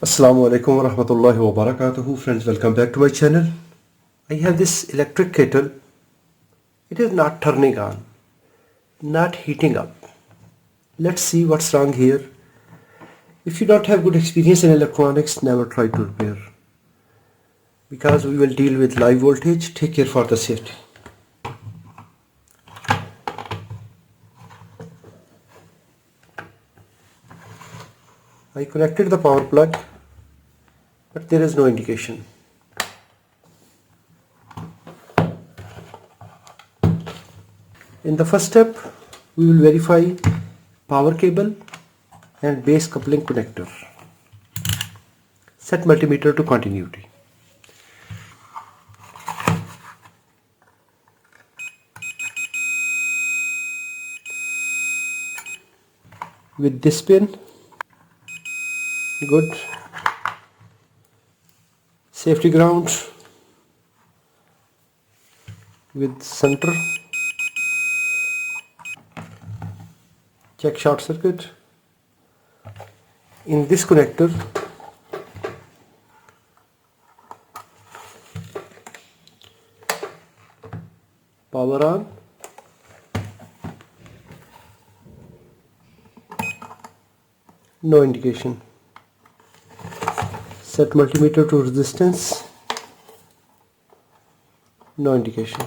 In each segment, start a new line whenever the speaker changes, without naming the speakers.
Assalamu alaikum wa rahmatullahi wa barakatuhu. Friends, welcome back to my channel. I have this electric kettle. It is not turning on, not heating up. Let's see what's wrong here. If you don't have good experience in electronics, never try to repair, because we will deal with live voltage. Take care for the safety. I connected the power plug, but there is no indication. In the first step, we will verify power cable and base coupling connector. Set multimeter to continuity. With this pin, good. Safety ground with center. Check short circuit. In this connector, power on. No indication. Set multimeter to resistance. No indication.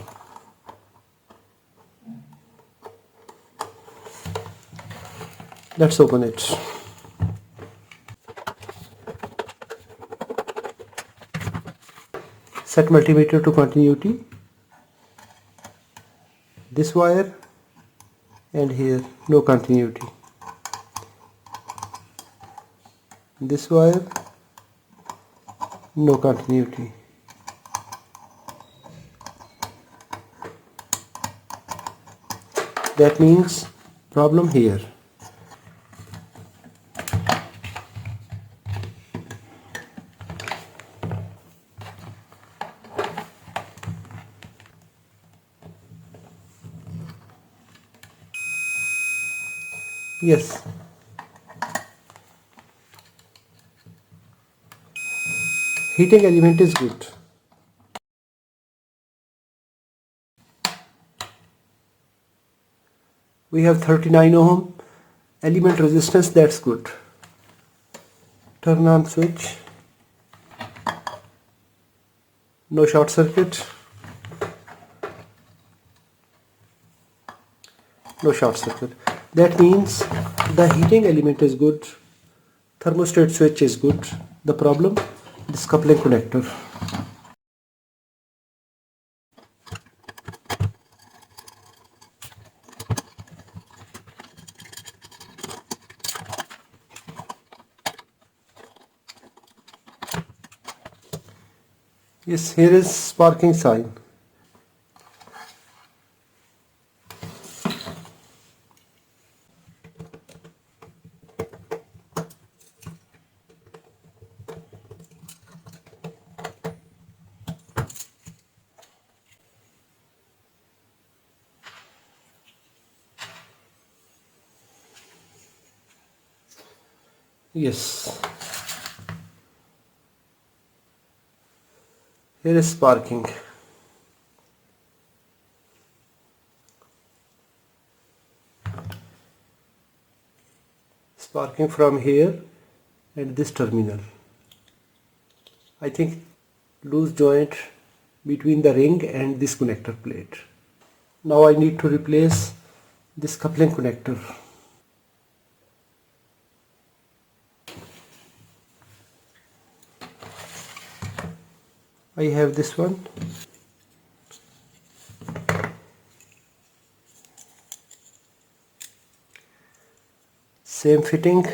Let's open it. Set multimeter to continuity. This wire and here no continuity. This wire, no continuity. That means problem here. Yes. Heating element is good. We have 39 ohm element resistance, that's good. Turn on switch. No short circuit. No short circuit. That means the heating element is good. Thermostat switch is good. The problem, this coupling connector. Yes, here is sparking sign. Yes, here is sparking. Sparking from here and this terminal. I think loose joint between the ring and this connector plate. Now I need to replace this coupling connector. I have this one. Same fitting.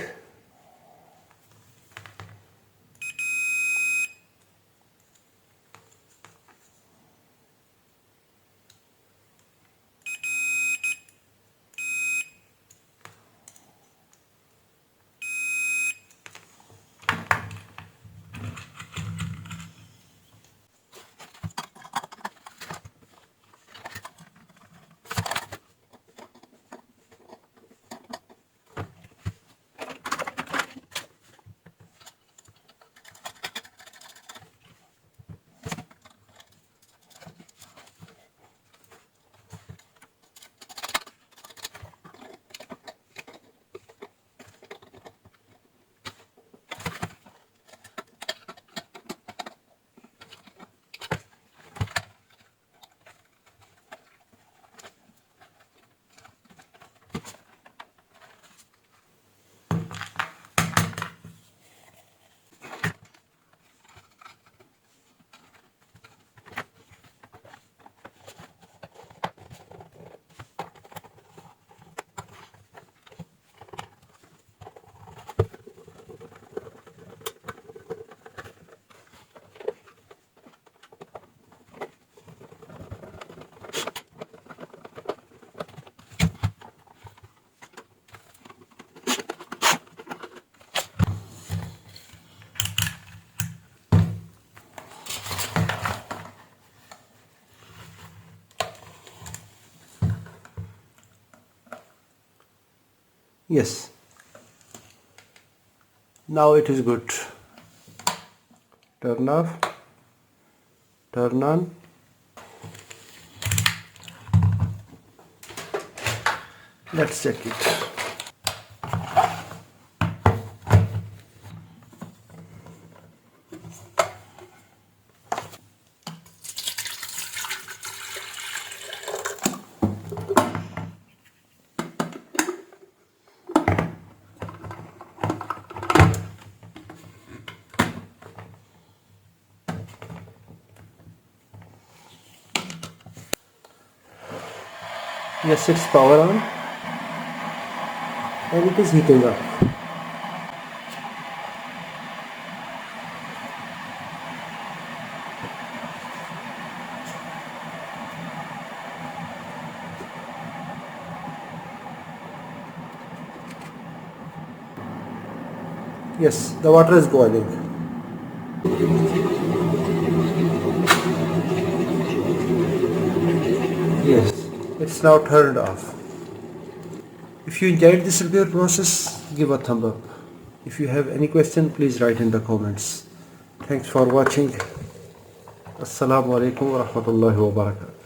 Yes, now it is good. Turn off, turn on. Let's check it. Yes, it's power on and it is heating up. Yes, the water is boiling. Yes, it's now turned off. If you enjoyed this repair process, give a thumb up. If you have any question, please write in the comments. Thanks for watching. Assalamu alaikum wa rahmatullahi wa barakatuh.